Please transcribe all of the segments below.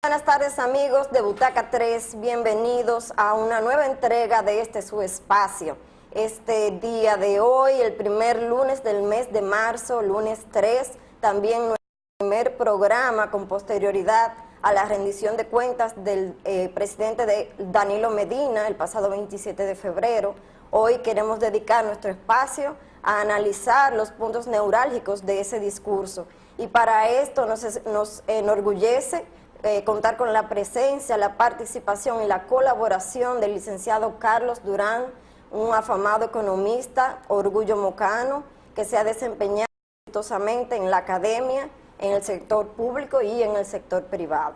Buenas tardes amigos de Butaca 3, bienvenidos a una nueva entrega de su espacio. Este día de hoy, el primer lunes del mes de marzo, lunes 3, también nuestro primer programa con posterioridad a la rendición de cuentas del presidente Danilo Medina el pasado 27 de febrero. Hoy queremos dedicar nuestro espacio a analizar los puntos neurálgicos de ese discurso y para esto nos enorgullece contar con la presencia, la participación y la colaboración del licenciado Carlos Durán, un afamado economista, orgullo mocano, que se ha desempeñado exitosamente en la academia, en el sector público y en el sector privado.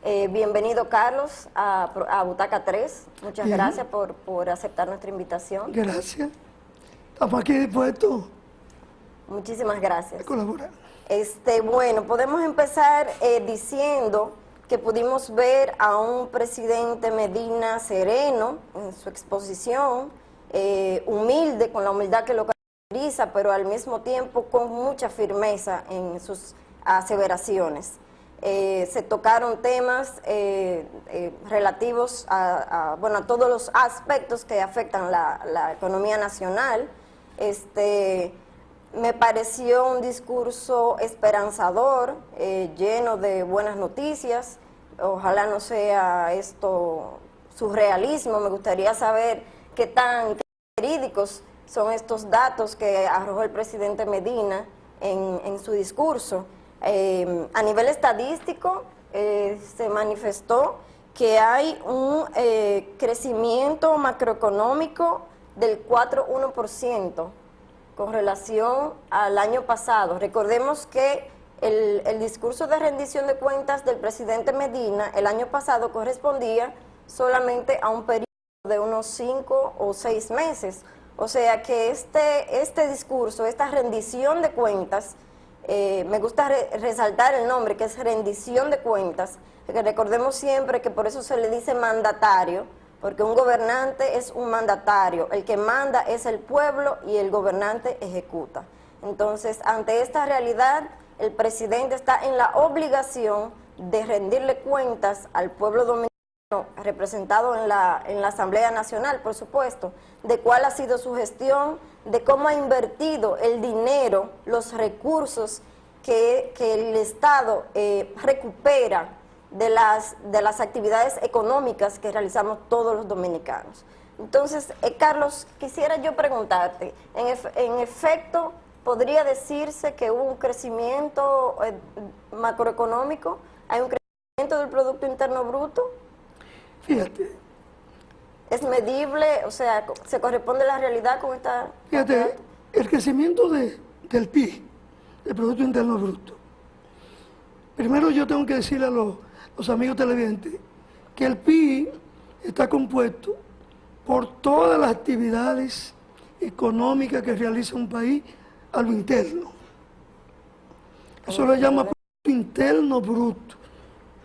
Bienvenido, Carlos, a Butaca 3. Muchas gracias por aceptar nuestra invitación. Gracias. Estamos aquí dispuestos. Muchísimas gracias. A colaborar. Bueno, podemos empezar diciendo que pudimos ver a un presidente Medina sereno en su exposición, humilde, con la humildad que lo caracteriza, pero al mismo tiempo con mucha firmeza en sus aseveraciones. Se tocaron temas relativos a todos los aspectos que afectan la economía nacional. Me pareció un discurso esperanzador, lleno de buenas noticias. Ojalá no sea esto surrealismo. Me gustaría saber qué tan verídicos son estos datos que arrojó el presidente Medina en su discurso. A nivel estadístico, se manifestó que hay un crecimiento macroeconómico del 4,1%. Con relación al año pasado. Recordemos que el discurso de rendición de cuentas del presidente Medina el año pasado correspondía solamente a un periodo de unos 5 o 6 meses. O sea que este discurso, esta rendición de cuentas, me gusta resaltar el nombre, que es rendición de cuentas, que recordemos siempre que por eso se le dice mandatario, porque un gobernante es un mandatario, el que manda es el pueblo y el gobernante ejecuta. Entonces, ante esta realidad, el presidente está en la obligación de rendirle cuentas al pueblo dominicano, representado en la Asamblea Nacional, por supuesto, de cuál ha sido su gestión, de cómo ha invertido el dinero, los recursos que el Estado recupera de las actividades económicas que realizamos todos los dominicanos. Entonces, Carlos, quisiera yo preguntarte, en efecto, ¿podría decirse que hubo un crecimiento macroeconómico? ¿Hay un crecimiento del Producto Interno Bruto? Fíjate. ¿Es medible? O sea, ¿se corresponde la realidad con esta...? Fíjate, el crecimiento del PIB, del Producto Interno Bruto. Primero yo tengo que decirle a los amigos televidentes que el PIB está compuesto por todas las actividades económicas que realiza un país a lo interno. Eso lo llama Producto Interno Bruto.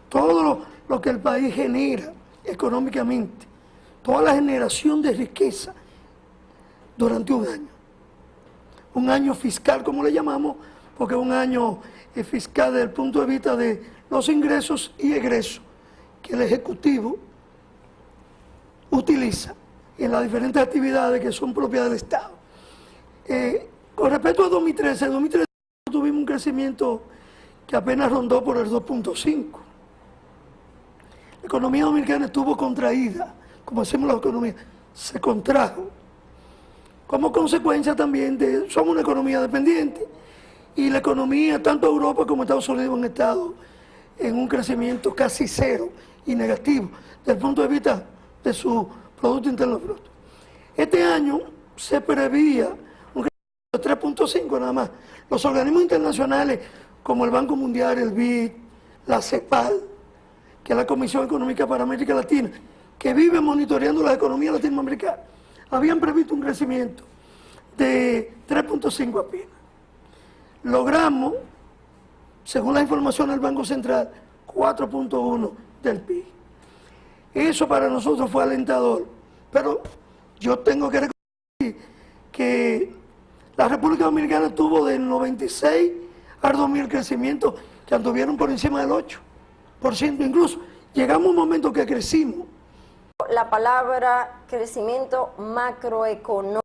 Todo lo que el país genera económicamente, toda la generación de riqueza durante un año. Un año fiscal, como le llamamos, porque es un año fiscal desde el punto de vista de los ingresos y egresos que el Ejecutivo utiliza en las diferentes actividades que son propias del Estado. Con respecto a 2013, en 2013 tuvimos un crecimiento que apenas rondó por el 2,5. La economía dominicana estuvo contraída, como hacemos la economía, se contrajo. Como consecuencia también somos una economía dependiente y la economía, tanto Europa como Estados Unidos, han estado en un crecimiento casi cero y negativo desde el punto de vista de su Producto Interno Bruto. Este año se prevía un crecimiento de 3,5 nada más. Los organismos internacionales como el Banco Mundial, el BID, la CEPAL, que es la Comisión Económica para América Latina, que vive monitoreando la economía latinoamericana, habían previsto un crecimiento de 3,5 apenas. Logramos, según la información del Banco Central, 4,1 del PIB. Eso para nosotros fue alentador, pero yo tengo que reconocer que la República Dominicana tuvo del 96 al 2000 crecimiento que anduvieron por encima del 8. incluso. Llegamos a un momento que crecimos. La palabra crecimiento macroeconómico.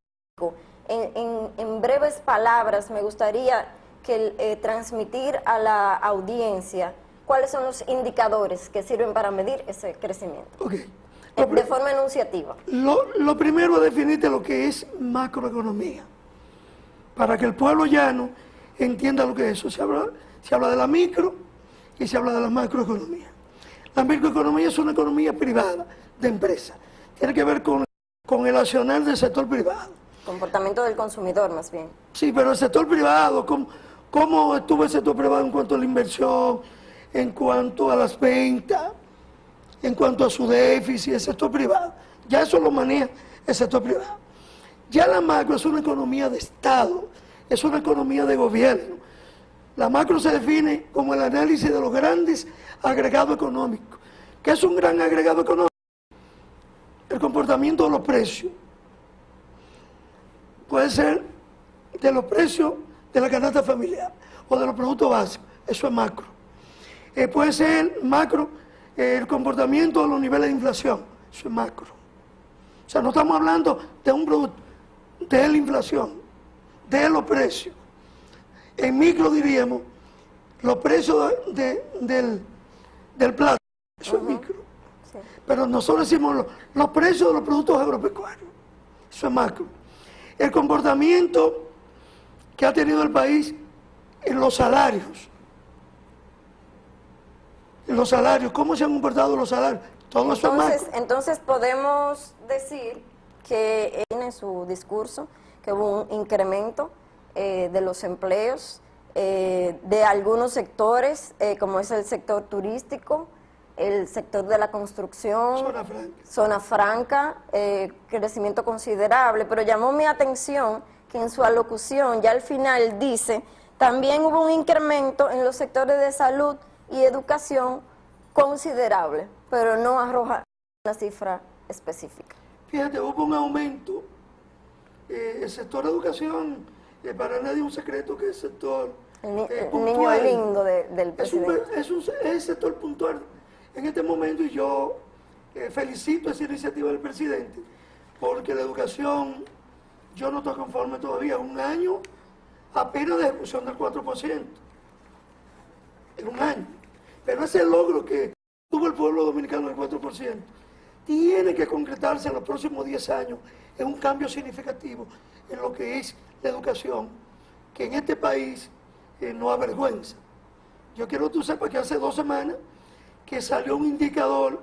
En breves palabras, me gustaría que transmitir a la audiencia cuáles son los indicadores que sirven para medir ese crecimiento. Okay. De forma enunciativa. Lo primero es definirte lo que es macroeconomía, para que el pueblo llano entienda lo que es eso. Se habla de la micro y se habla de la macroeconomía. La microeconomía es una economía privada, de empresa. Tiene que ver con el accionar del sector privado. Comportamiento del consumidor, más bien. Sí, pero el sector privado, ¿cómo estuvo el sector privado en cuanto a la inversión, en cuanto a las ventas, en cuanto a su déficit, el sector privado? Ya eso lo maneja el sector privado. Ya la macro es una economía de Estado, es una economía de gobierno. La macro se define como el análisis de los grandes agregados económicos. ¿Qué es un gran agregado económico? El comportamiento de los precios. Puede ser de los precios de la canasta familiar o de los productos básicos. Eso es macro. Puede ser macro el comportamiento de los niveles de inflación. Eso es macro. O sea, no estamos hablando de un producto, de la inflación, de los precios. En micro diríamos los precios del plato. Eso es micro. Sí. Pero nosotros decimos los precios de los productos agropecuarios. Eso es macro. El comportamiento que ha tenido el país en los salarios. En los salarios, ¿cómo se han comportado los salarios? Todo eso es macro. Entonces podemos decir que en su discurso que hubo un incremento de los empleos de algunos sectores, como es el sector turístico, el sector de la construcción, zona franca, crecimiento considerable, pero llamó mi atención que en su alocución ya al final dice, también hubo un incremento en los sectores de salud y educación considerable, pero no arroja una cifra específica. Fíjate, hubo un aumento, el sector de educación, para nadie es un secreto que el sector el niño lindo del presidente. Es el sector puntual en este momento, y yo felicito esa iniciativa del presidente, porque la educación, yo no estoy conforme todavía, un año apenas de ejecución del 4%, en un año, pero ese logro que tuvo el pueblo dominicano del 4%, tiene que concretarse en los próximos 10 años en un cambio significativo en lo que es la educación, que en este país no avergüenza. Yo quiero que tú sepas que hace 2 semanas que salió un indicador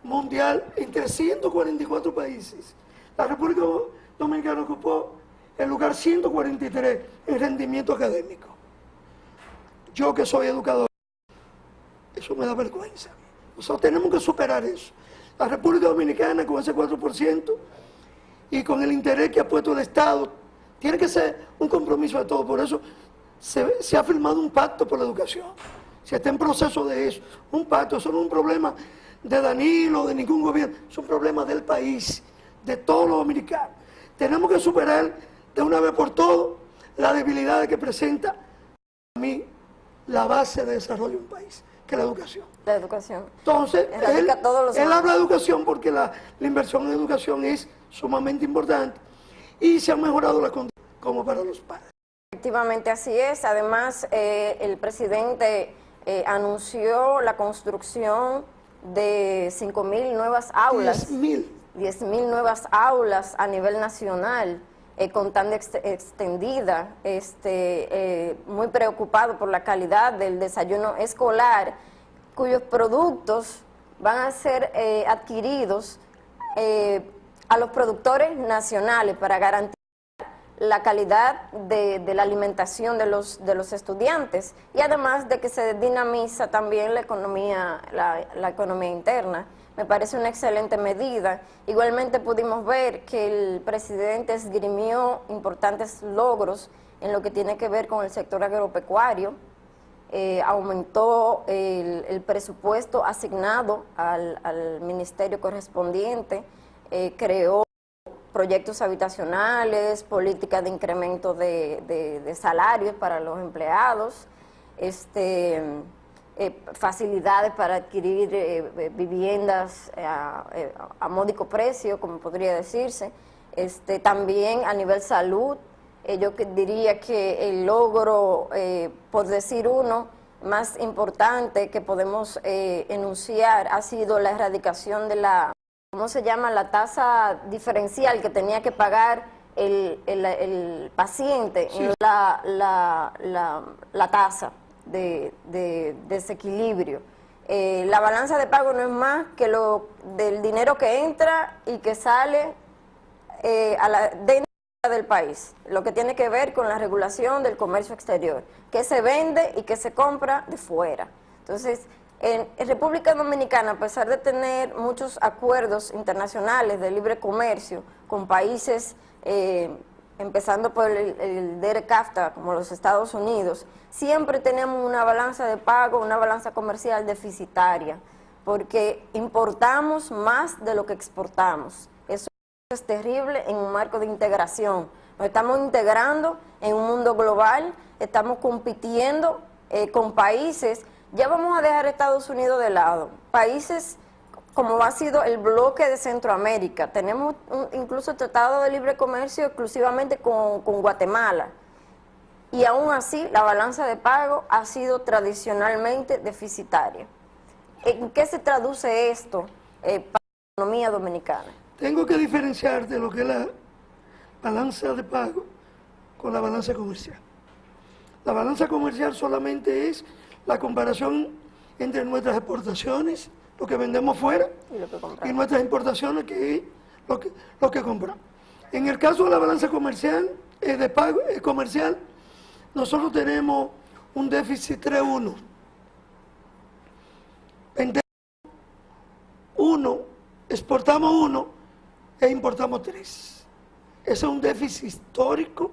mundial en 344 países. La República Dominicana ocupó el lugar 143 en rendimiento académico. Yo que soy educador, eso me da vergüenza. Nosotros tenemos que superar eso. La República Dominicana con ese 4% y con el interés que ha puesto el Estado, tiene que ser un compromiso de todos. Por eso se ha firmado un pacto por la educación. Se está en proceso de eso. Un pacto, eso no es un problema de Danilo, de ningún gobierno, es un problema del país, de todos los dominicanos. Tenemos que superar de una vez por todas la debilidad que presenta a mí la base de desarrollo de un país, que es la educación. La educación. Entonces, él habla de educación porque la inversión en educación es sumamente importante y se han mejorado las condiciones como para los padres. Efectivamente, así es. Además, el presidente anunció la construcción de 5.000 nuevas aulas. 10.000 nuevas aulas a nivel nacional, con tan extendida, muy preocupado por la calidad del desayuno escolar, cuyos productos van a ser adquiridos a los productores nacionales para garantizar la calidad de la alimentación de los estudiantes, y además de que se dinamiza también la economía interna. Me parece una excelente medida. Igualmente pudimos ver que el presidente esgrimió importantes logros en lo que tiene que ver con el sector agropecuario. Aumentó el presupuesto asignado al ministerio correspondiente, creó proyectos habitacionales, políticas de incremento de salarios para los empleados, facilidades para adquirir viviendas a módico precio, como podría decirse. También a nivel salud, yo diría que el logro, por decir uno, más importante que podemos enunciar ha sido la erradicación de la, ¿cómo se llama?, la tasa diferencial que tenía que pagar el paciente, sí, en la tasa de desequilibrio. La balanza de pago no es más que del dinero que entra y que sale dentro del país, lo que tiene que ver con la regulación del comercio exterior, que se vende y que se compra de fuera. Entonces, en República Dominicana, a pesar de tener muchos acuerdos internacionales de libre comercio con países, empezando por el DERCAFTA, como los Estados Unidos, siempre tenemos una balanza de pago, una balanza comercial deficitaria, porque importamos más de lo que exportamos. Eso es terrible en un marco de integración. Nos estamos integrando en un mundo global, estamos compitiendo con países, ya vamos a dejar Estados Unidos de lado, países como ha sido el bloque de Centroamérica. Tenemos incluso tratado de libre comercio exclusivamente con Guatemala. Y aún así, la balanza de pago ha sido tradicionalmente deficitaria. ¿En qué se traduce esto para la economía dominicana? Tengo que diferenciar de lo que es la balanza de pago con la balanza comercial. La balanza comercial solamente es la comparación entre nuestras exportaciones, lo que vendemos fuera, y nuestras importaciones, que es lo que compramos. En el caso de la balanza comercial, de pago comercial, nosotros tenemos un déficit 3-1. Vendemos 1, exportamos 1 e importamos 3. Ese es un déficit histórico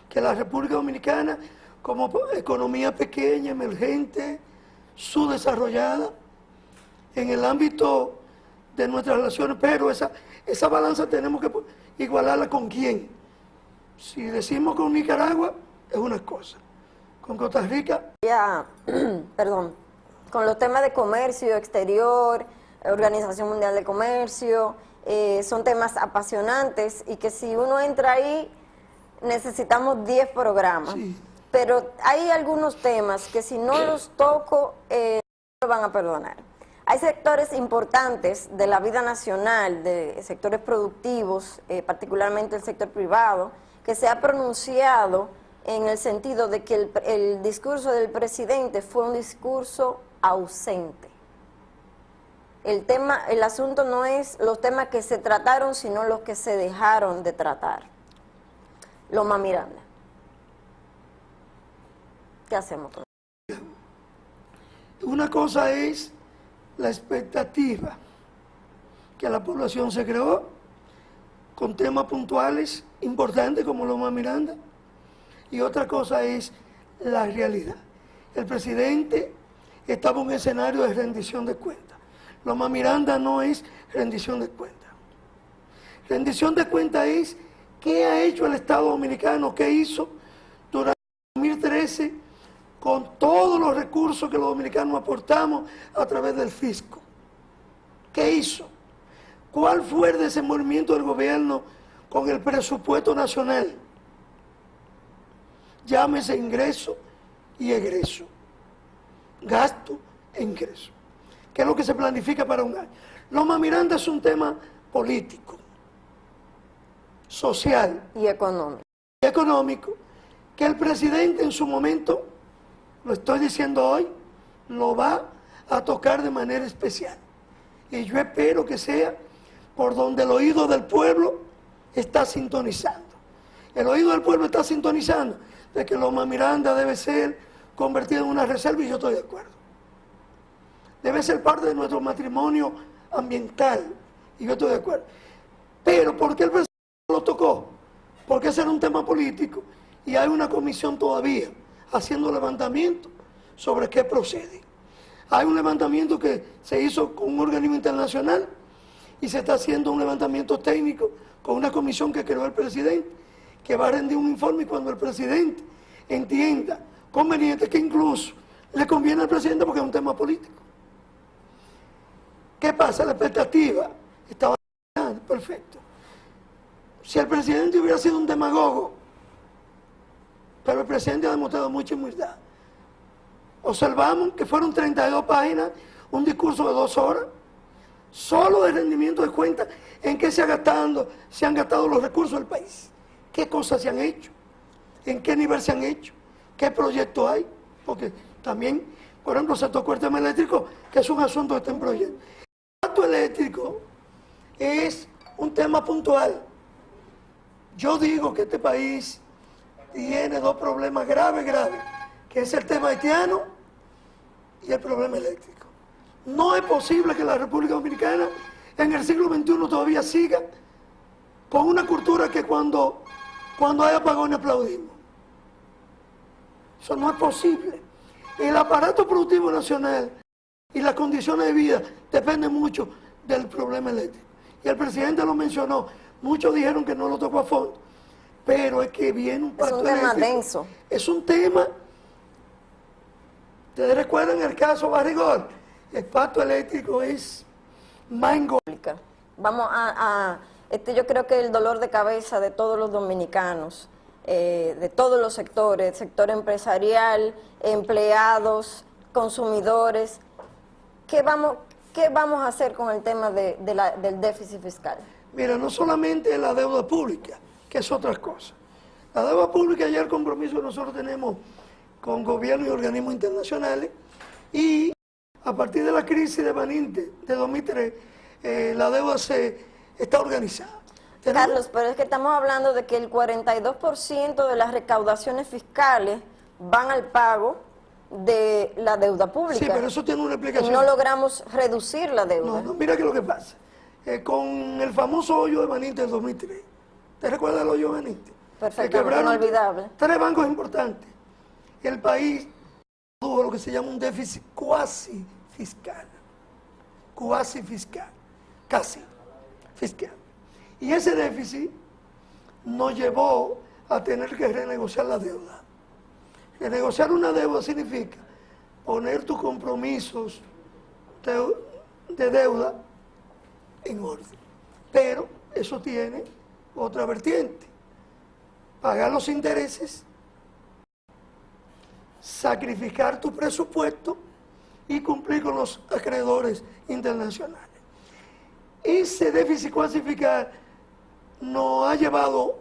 que la República Dominicana, como economía pequeña, emergente, subdesarrollada, en el ámbito de nuestras relaciones, pero esa balanza tenemos que igualarla con quién. Si decimos con Nicaragua, es una cosa. Con Costa Rica... Perdón, con los temas de comercio exterior, Organización Mundial de Comercio, son temas apasionantes y que si uno entra ahí, necesitamos 10 programas. Sí. Pero hay algunos temas que si no los toco, no me van a perdonar. Hay sectores importantes de la vida nacional, de sectores productivos, particularmente el sector privado, que se ha pronunciado en el sentido de que el discurso del presidente fue un discurso ausente. El asunto no es los temas que se trataron, sino los que se dejaron de tratar. Loma Miranda. ¿Qué hacemos con eso? Una cosa es la expectativa que la población se creó con temas puntuales importantes como Loma Miranda, y otra cosa es la realidad. El presidente estaba en un escenario de rendición de cuentas. Loma Miranda no es rendición de cuentas. Rendición de cuentas es qué ha hecho el Estado Dominicano, qué hizo durante 2013 con todos los recursos que los dominicanos aportamos a través del fisco. ¿Qué hizo? ¿Cuál fue el desenvolvimiento del gobierno con el presupuesto nacional? Llámese ingreso y egreso, gasto e ingreso. ¿Qué es lo que se planifica para un año? Loma Miranda es un tema político, social y económico. Que el presidente en su momento, lo estoy diciendo hoy, lo va a tocar de manera especial. Y yo espero que sea por donde el oído del pueblo está sintonizando. El oído del pueblo está sintonizando de que Loma Miranda debe ser convertida en una reserva, y yo estoy de acuerdo. Debe ser parte de nuestro matrimonio ambiental, y yo estoy de acuerdo. Pero ¿por qué el presidente lo tocó? Porque ese era un tema político y hay una comisión todavía haciendo levantamiento sobre qué procede. Hay un levantamiento que se hizo con un organismo internacional y se está haciendo un levantamiento técnico con una comisión que creó el presidente, que va a rendir un informe, y cuando el presidente entienda conveniente que incluso le conviene al presidente porque es un tema político. ¿Qué pasa? La expectativa estaba perfecto. Si el presidente hubiera sido un demagogo, pero el presidente ha demostrado mucha humildad. Observamos que fueron 32 páginas, un discurso de 2 horas, solo de rendimiento de cuentas en qué se han gastado los recursos del país, qué cosas se han hecho, en qué nivel se han hecho, qué proyectos hay, porque también, por ejemplo, se tocó el tema eléctrico, que es un asunto que está en proyecto. El gasto eléctrico es un tema puntual. Yo digo que este país tiene 2 problemas graves, que es el tema haitiano y el problema eléctrico. No es posible que la República Dominicana en el siglo XXI todavía siga con una cultura que cuando hay apagones aplaudimos. Eso no es posible. El aparato productivo nacional y las condiciones de vida dependen mucho del problema eléctrico. Y el presidente lo mencionó, muchos dijeron que no lo tocó a fondo, pero es que viene un pacto eléctrico. Es un tema denso. Es un tema, ustedes recuerdan el caso Barrigol, el pacto eléctrico es mango. Vamos yo creo que el dolor de cabeza de todos los dominicanos, de todos los sectores, sector empresarial, empleados, consumidores, ¿qué vamos a hacer con el tema del déficit fiscal? Mira, no solamente la deuda pública, que es otra cosa. La deuda pública ya el compromiso que nosotros tenemos con gobiernos y organismos internacionales, y a partir de la crisis de Baninte de 2003, la deuda está organizada. Carlos, pero es que estamos hablando de que el 42% de las recaudaciones fiscales van al pago de la deuda pública. Sí, pero eso tiene una explicación. Y no logramos reducir la deuda. No, mira que lo que pasa. Con el famoso hoyo de Baninte del 2003. ¿Te recuerdas el hoyo de Baninte? Perfectamente, inolvidable. 3 bancos importantes. El país tuvo lo que se llama un déficit cuasi fiscal. Cuasi fiscal. Casi fiscal. Y ese déficit nos llevó a tener que renegociar la deuda. Renegociar una deuda significa poner tus compromisos de deuda en orden. Pero eso tiene otra vertiente. Pagar los intereses, sacrificar tu presupuesto y cumplir con los acreedores internacionales. Ese déficit cuasi fiscal nos ha llevado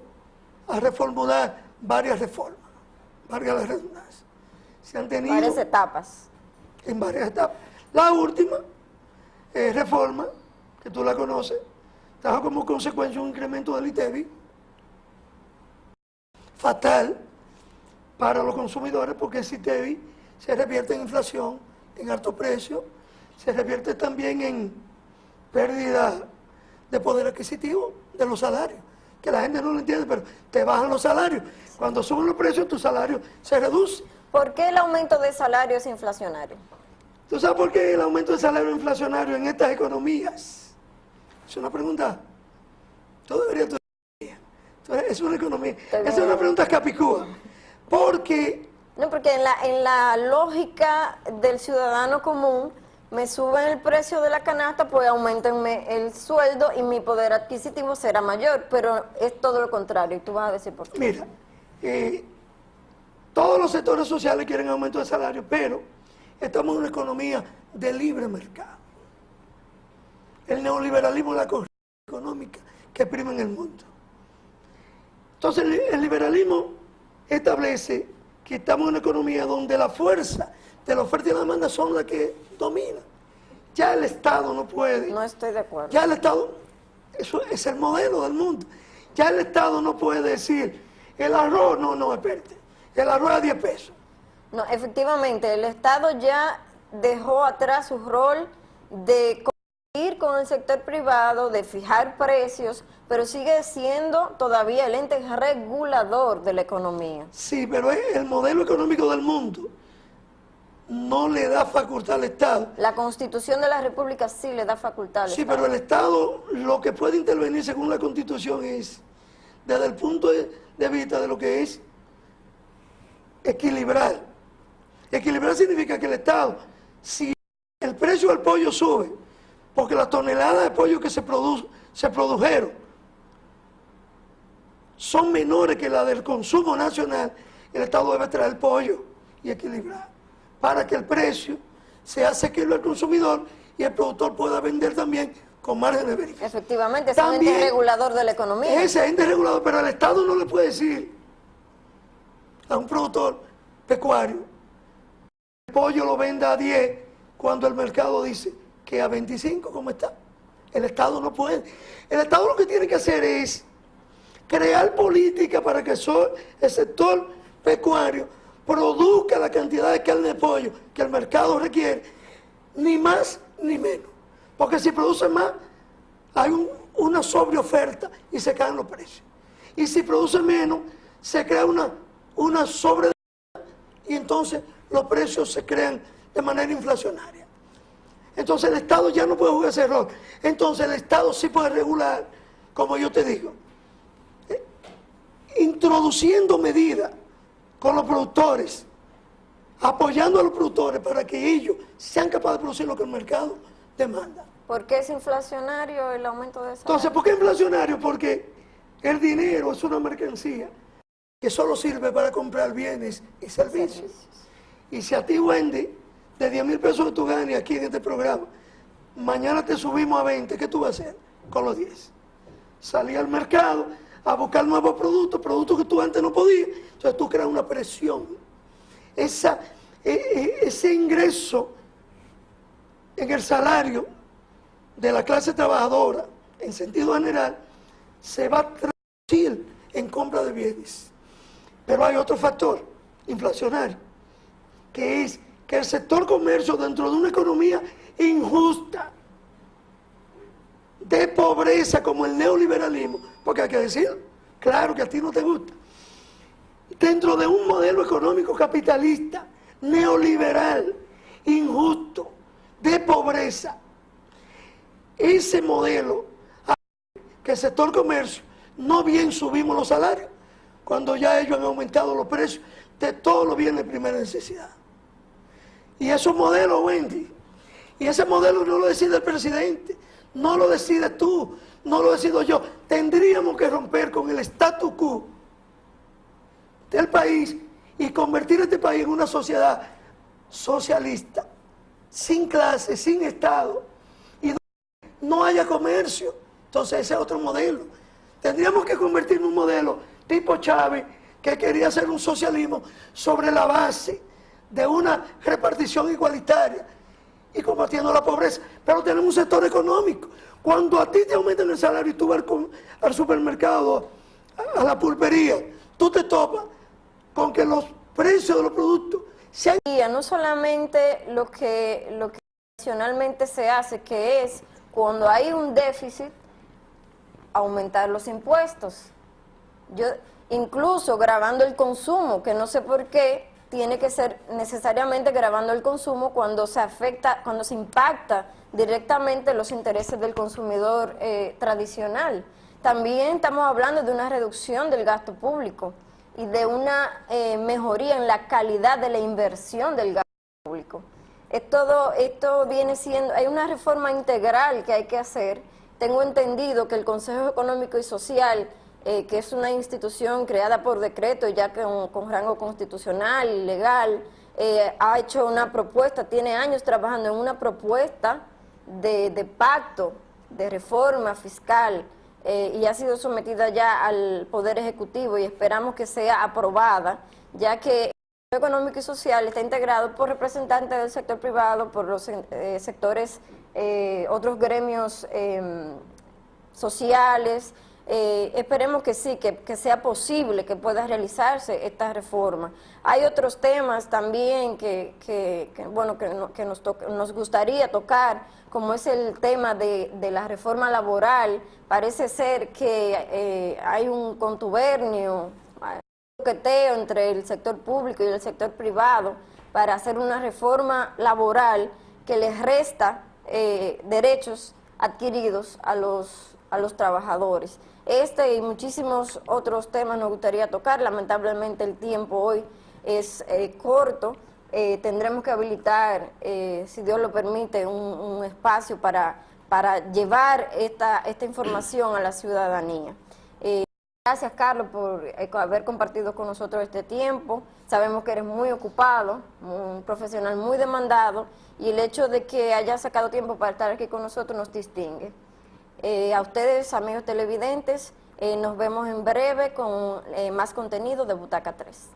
a reformular varias reformas, valga la redundancia. Se han tenido varias etapas. En varias etapas. La última reforma, que tú la conoces, trajo como consecuencia un incremento del ITEVI fatal para los consumidores, porque ese ITEVI se revierte en inflación, en alto precio, se revierte también en pérdida de poder adquisitivo de los salarios, que la gente no lo entiende, pero te bajan los salarios. Cuando suben los precios, tu salario se reduce. ¿Por qué el aumento de salario es inflacionario? ¿Tú sabes por qué el aumento de salario es inflacionario en estas economías? Es una pregunta. Tú deberías estudiar. Es una economía. Es una pregunta capicúa. Porque... No, porque en la lógica del ciudadano común, me suben el precio de la canasta, pues aumentenme el sueldo y mi poder adquisitivo será mayor, pero es todo lo contrario, y tú vas a decir por qué. Mira, todos los sectores sociales quieren aumento de salario, pero estamos en una economía de libre mercado. El neoliberalismo es la corriente económica que prima en el mundo. Entonces el liberalismo establece que estamos en una economía donde la fuerza de la oferta y la demanda son las que dominan. Ya el Estado no puede. No estoy de acuerdo. Ya el Estado, eso es el modelo del mundo. Ya el Estado no puede decir, el arroz, no, espérate, el arroz a 10 pesos. No, efectivamente, el Estado ya dejó atrás su rol de competir con el sector privado, de fijar precios, pero sigue siendo todavía el ente regulador de la economía. Sí, pero el modelo económico del mundo no le da facultad al Estado. La Constitución de la República sí le da facultad al Estado. Sí, pero el Estado lo que puede intervenir según la Constitución es, desde el punto de vista de lo que es equilibrar Equilibrar significa que el Estado, si el precio del pollo sube, porque las toneladas de pollo que se produjeron son menores que la del consumo nacional, el Estado debe traer pollo y equilibrar para que el precio sea asequible al consumidor y el productor pueda vender también con margen de beneficio. Efectivamente, es un ente regulador de la economía. Ese ente regulador, pero el Estado no le puede decir a un productor pecuario el pollo lo venda a 10 cuando el mercado dice que a 25, ¿cómo está? El Estado no puede. El Estado lo que tiene que hacer es crear política para que el sector pecuario produzca la cantidad de carne de pollo que el mercado requiere, ni más ni menos. Porque si produce más, hay una sobreoferta y se caen los precios. Y si produce menos, se crea una sobredemanda y entonces los precios se crean de manera inflacionaria. Entonces el Estado ya no puede jugar ese rol. Entonces el Estado sí puede regular, como yo te digo, introduciendo medidas con los productores, apoyando a los productores para que ellos sean capaces de producir lo que el mercado demanda. ¿Por qué es inflacionario el aumento de salario? Entonces, ¿por qué es inflacionario? Porque el dinero es una mercancía que solo sirve para comprar bienes y servicios. Y si a ti, Wendy, de 10,000 pesos que tú ganes aquí en este programa, mañana te subimos a 20, ¿qué tú vas a hacer con los 10? Salir al mercado a buscar nuevos productos que tú antes no podías. Entonces tú creas una presión. Ese ingreso en el salario de la clase trabajadora, en sentido general, se va a traducir en compra de bienes. Pero hay otro factor inflacionario, que es que el sector comercio, dentro de una economía injusta, de pobreza como el neoliberalismo, porque hay que decirlo, claro que a ti no te gusta, dentro de un modelo económico capitalista, neoliberal, injusto, de pobreza, ese modelo hace que el sector comercio no bien subimos los salarios, cuando ya ellos han aumentado los precios de todos los bienes de primera necesidad. Y esos modelos, Wendy, y ese modelo no lo decide el presidente, no lo decides tú, no lo decido yo. Tendríamos que romper con el status quo del país y convertir este país en una sociedad socialista, sin clase, sin Estado, y donde no haya comercio. Entonces ese es otro modelo. Tendríamos que convertir en un modelo tipo Chávez, que quería hacer un socialismo sobre la base de una repartición igualitaria y combatiendo la pobreza. Pero tenemos un sector económico. Cuando a ti te aumentan el salario y tú vas al supermercado, a la pulpería, tú te topas con que los precios de los productos se han... No solamente lo que tradicionalmente se hace, que es cuando hay un déficit, aumentar los impuestos. Incluso gravando el consumo, que no sé por qué tiene que ser necesariamente gravando el consumo cuando se afecta, cuando se impacta directamente los intereses del consumidor tradicional. También estamos hablando de una reducción del gasto público y de una mejoría en la calidad de la inversión del gasto público. Esto viene siendo, hay una reforma integral que hay que hacer. Tengo entendido que el Consejo Económico y Social, que es una institución creada por decreto, ya que con rango constitucional y legal, ha hecho una propuesta, tiene años trabajando en una propuesta de pacto, de reforma fiscal, y ha sido sometida ya al Poder Ejecutivo y esperamos que sea aprobada, ya que el Consejo Económico y Social está integrado por representantes del sector privado, por los sectores, otros gremios sociales. Esperemos que sí, que sea posible que pueda realizarse esta reforma. Hay otros temas también que nos gustaría tocar, como es el tema de la reforma laboral. Parece ser que hay un contubernio, un coqueteo entre el sector público y el sector privado para hacer una reforma laboral que les resta derechos adquiridos a los trabajadores. Este y muchísimos otros temas nos gustaría tocar. Lamentablemente el tiempo hoy es corto. tendremos que habilitar, si Dios lo permite, un espacio para llevar esta información a la ciudadanía. Gracias, Carlos, por haber compartido con nosotros este tiempo. Sabemos que eres muy ocupado, un profesional muy demandado, y el hecho de que hayas sacado tiempo para estar aquí con nosotros nos distingue. A ustedes, amigos televidentes, nos vemos en breve con más contenido de Butaca 3.